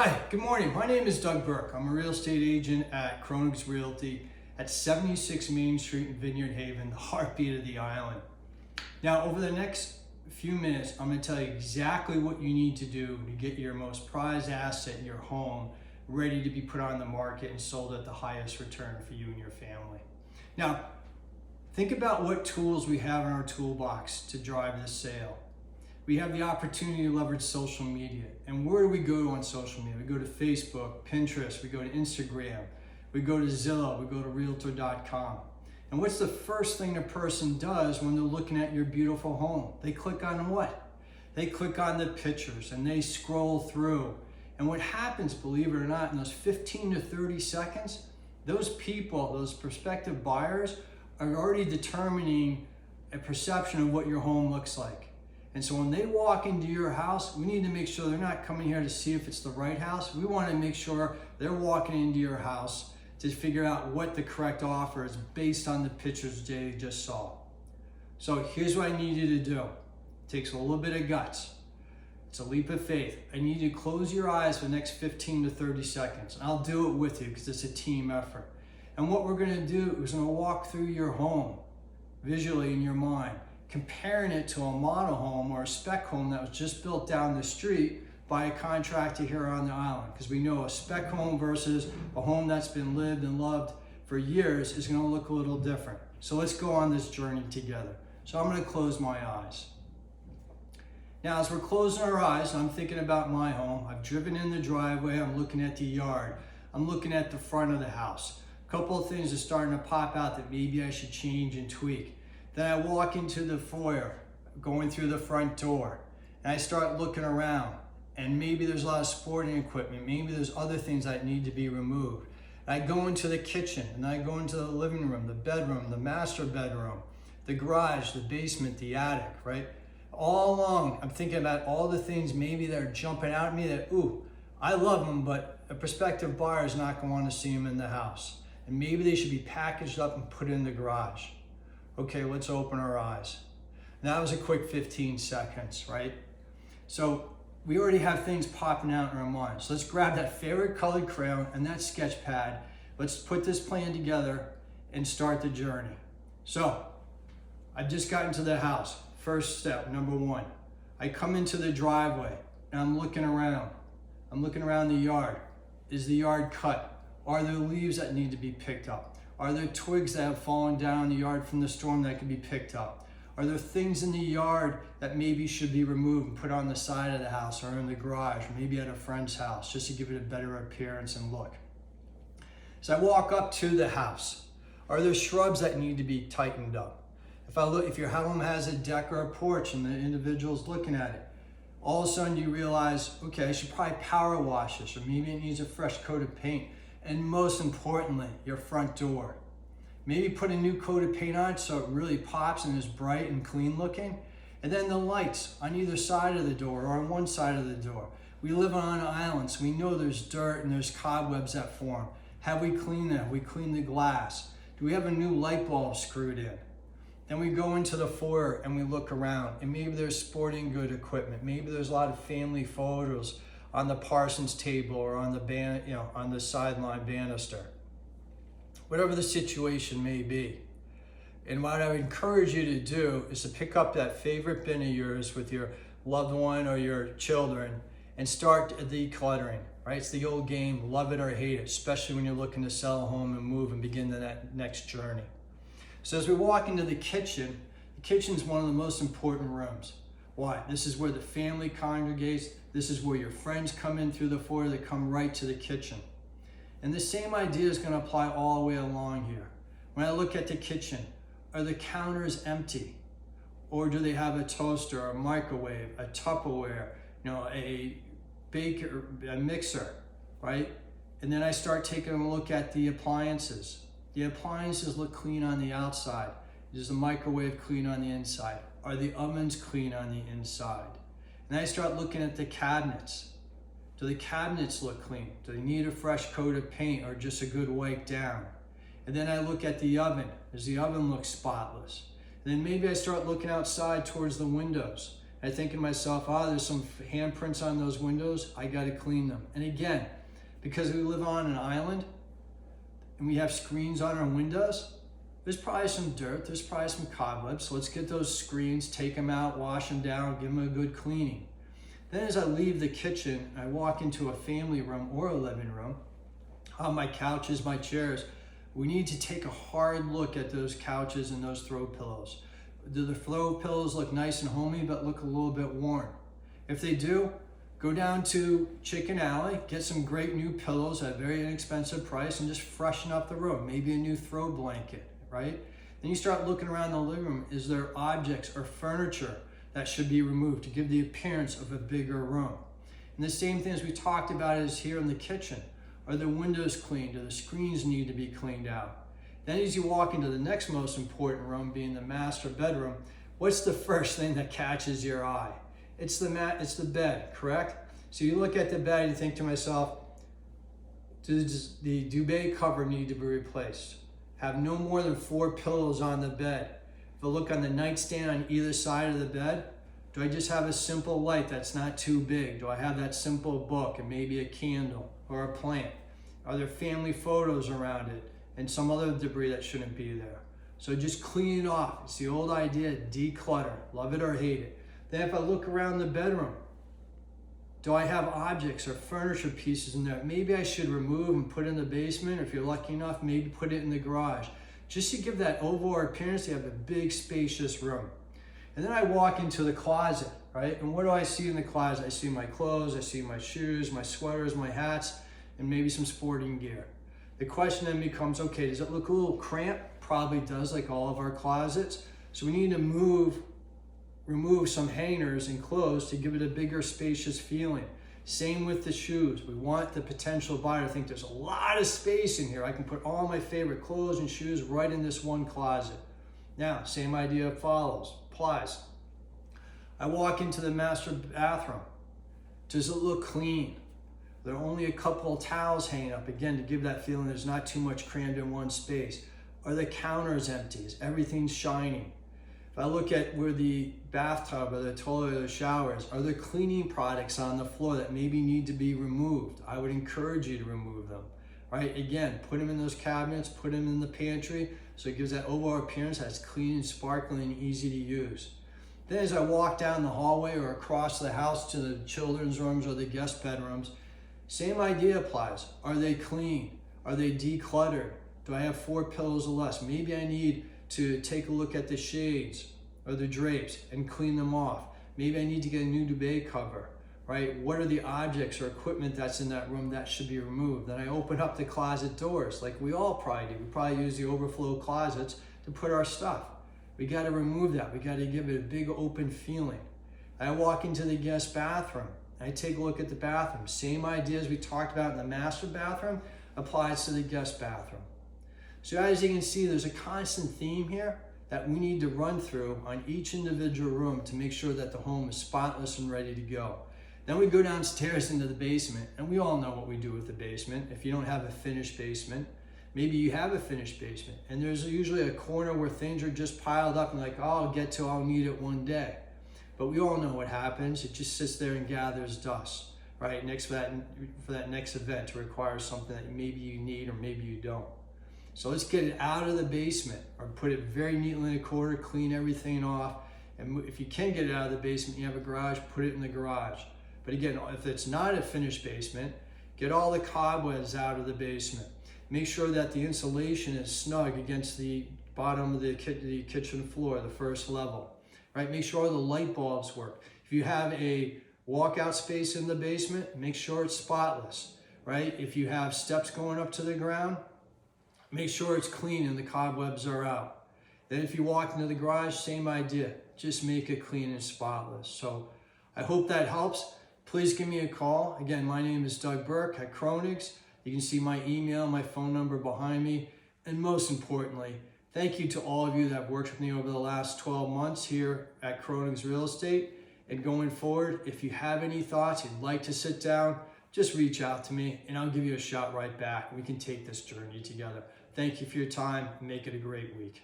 Hi, good morning. My name is Doug Burke. I'm a real estate agent at Kroenig's Realty at 76 Main Street in Vineyard Haven, the heartbeat of the island. Now, over the next few minutes, I'm going to tell you exactly what you need to do to get your most prized asset, your home, ready to be put on the market and sold at the highest return for you and your family. Now, think about what tools we have in our toolbox to drive this sale. We have the opportunity to leverage social media. And where do we go on social media? We go to Facebook, Pinterest, we go to Instagram, we go to Zillow, we go to Realtor.com. And what's the first thing a person does when they're looking at your beautiful home? They click on what? They click on the pictures and they scroll through. And what happens, believe it or not, in those 15 to 30 seconds, those people, those prospective buyers, are already determining a perception of what your home looks like. And so when they walk into your house, we need to make sure they're not coming here to see if it's the right house. We want to make sure they're walking into your house to figure out what the correct offer is based on the pictures they just saw. So here's what I need you to do. It takes a little bit of guts. It's a leap of faith. I need you to close your eyes for the next 15 to 30 seconds. And I'll do it with you because it's a team effort. And what we're going to do is we're going to walk through your home visually in your mind, comparing it to a model home or a spec home that was just built down the street by a contractor here on the island. Because we know a spec home versus a home that's been lived and loved for years is going to look a little different. So let's go on this journey together. So I'm going to close my eyes. Now, as we're closing our eyes, I'm thinking about my home. I've driven in the driveway. I'm looking at the yard. I'm looking at the front of the house. A couple of things are starting to pop out that maybe I should change and tweak. Then I walk into the foyer, going through the front door, and I start looking around. And maybe there's a lot of sporting equipment. Maybe there's other things that need to be removed. And I go into the kitchen, and I go into the living room, the bedroom, the master bedroom, the garage, the basement, the attic, right? All along, I'm thinking about all the things maybe that are jumping out at me that, ooh, I love them, but a prospective buyer is not going to want to see them in the house. And maybe they should be packaged up and put in the garage. Okay, let's open our eyes. And that was a quick 15 seconds, right? So we already have things popping out in our minds. So let's grab that favorite colored crayon and that sketch pad. Let's put this plan together and start the journey. So I've just gotten to the house. First step, number one. I come into the driveway and I'm looking around. I'm looking around the yard. Is the yard cut? Are there leaves that need to be picked up? Are there twigs that have fallen down in the yard from the storm that can be picked up? Are there things in the yard that maybe should be removed and put on the side of the house or in the garage or maybe at a friend's house just to give it a better appearance and look? So I walk up to the house. Are there shrubs that need to be tightened up? If your home has a deck or a porch and the individual's looking at it, all of a sudden you realize, okay, I should probably power wash this, or maybe it needs a fresh coat of paint. And most importantly, your front door. Maybe put a new coat of paint on it so it really pops and is bright and clean looking. And then the lights on either side of the door or on one side of the door. We live on an island, so we know there's dirt and there's cobwebs that form. Have we cleaned that? Have we cleaned the glass? Do we have a new light bulb screwed in? Then we go into the foyer and we look around, and maybe there's sporting good equipment. Maybe there's a lot of family photos on the Parsons table or on the on the sideline banister. Whatever the situation may be. And what I would encourage you to do is to pick up that favorite bin of yours with your loved one or your children and start decluttering, right? It's the old game, love it or hate it, especially when you're looking to sell a home and move and begin that next journey. So as we walk into the kitchen's one of the most important rooms. Why? This is where the family congregates. This is where your friends come in through the foyer. They come right to the kitchen. And the same idea is going to apply all the way along here. When I look at the kitchen, are the counters empty? Or do they have a toaster, a microwave, a Tupperware, a baker, a mixer, right? And then I start taking a look at the appliances. The appliances look clean on the outside. Is the microwave clean on the inside? Are the ovens clean on the inside? And I start looking at the cabinets. Do the cabinets look clean? Do they need a fresh coat of paint or just a good wipe down? And then I look at the oven. Does the oven look spotless? And then maybe I start looking outside towards the windows. I think to myself, oh, there's some handprints on those windows. I got to clean them. And again, because we live on an island and we have screens on our windows, there's probably some dirt, there's probably some cobwebs. So let's get those screens, take them out, wash them down, give them a good cleaning. Then as I leave the kitchen, I walk into a family room or a living room. On my couches, my chairs, we need to take a hard look at those couches and those throw pillows. Do the throw pillows look nice and homey but look a little bit worn? If they do, go down to Chicken Alley, get some great new pillows at a very inexpensive price and just freshen up the room. Maybe a new throw blanket, right? Then you start looking around the living room. Is there objects or furniture that should be removed to give the appearance of a bigger room? And the same thing as we talked about is here in the kitchen. Are the windows cleaned? Do the screens need to be cleaned out? Then as you walk into the next most important room, being the master bedroom, what's the first thing that catches your eye? It's the bed, correct? So you look at the bed and you think to myself, does the duvet cover need to be replaced? Have no more than 4 pillows on the bed. If I look on the nightstand on either side of the bed, do I just have a simple light that's not too big? Do I have that simple book and maybe a candle or a plant? Are there family photos around it and some other debris that shouldn't be there? So just clean it off. It's the old idea, declutter, love it or hate it. Then if I look around the bedroom, do I have objects or furniture pieces in there? Maybe I should remove and put in the basement, or if you're lucky enough, maybe put it in the garage. Just to give that overall appearance, you have a big, spacious room. And then I walk into the closet, right? And what do I see in the closet? I see my clothes, I see my shoes, my sweaters, my hats, and maybe some sporting gear. The question then becomes, okay, does it look a little cramped? Probably does, like all of our closets. So we need to remove some hangers and clothes to give it a bigger, spacious feeling. Same with the shoes. We want the potential buyer to think there's a lot of space in here. I can put all my favorite clothes and shoes right in this one closet. Now, same idea applies. I walk into the master bathroom. Does it look clean? There are only a couple of towels hanging up, again, to give that feeling there's not too much crammed in one space. Are the counters empty? Is everything shining? If I look at where the bathtub or the toilet or the showers, are there cleaning products on the floor that maybe need to be removed? I would encourage you to remove them, right? Again, put them in those cabinets, put them in the pantry, so it gives that overall appearance that's clean and sparkling and easy to use. Then as I walk down the hallway or across the house to the children's rooms or the guest bedrooms, same idea applies. Are they clean? Are they decluttered? Do I have 4 pillows or less? Maybe I need to take a look at the shades or the drapes and clean them off. Maybe I need to get a new duvet cover, right? What are the objects or equipment that's in that room that should be removed? Then I open up the closet doors like we all probably do. We probably use the overflow closets to put our stuff. We got to remove that. We got to give it a big open feeling. I walk into the guest bathroom. I take a look at the bathroom. Same ideas we talked about in the master bathroom applies to the guest bathroom. So as you can see, there's a constant theme here that we need to run through on each individual room to make sure that the home is spotless and ready to go. Then we go downstairs into the basement, and we all know what we do with the basement. If you don't have a finished basement, maybe you have a finished basement, and there's usually a corner where things are just piled up and like, oh, I'll need it one day. But we all know what happens. It just sits there and gathers dust, right? Next for that next event to require something that maybe you need or maybe you don't. So let's get it out of the basement or put it very neatly in a corner, clean everything off. And if you can get it out of the basement, you have a garage, put it in the garage. But again, if it's not a finished basement, get all the cobwebs out of the basement. Make sure that the insulation is snug against the bottom of the kitchen floor, the first level, right? Make sure all the light bulbs work. If you have a walkout space in the basement, make sure it's spotless, right? If you have steps going up to the ground, make sure it's clean and the cobwebs are out. Then if you walk into the garage, same idea. Just make it clean and spotless. So I hope that helps. Please give me a call. Again, my name is Doug Burke at Kroenigs. You can see my email, my phone number behind me. And most importantly, thank you to all of you that have worked with me over the last 12 months here at Kroenigs Real Estate. And going forward, if you have any thoughts, you'd like to sit down, just reach out to me and I'll give you a shot right back. We can take this journey together. Thank you for your time. Make it a great week.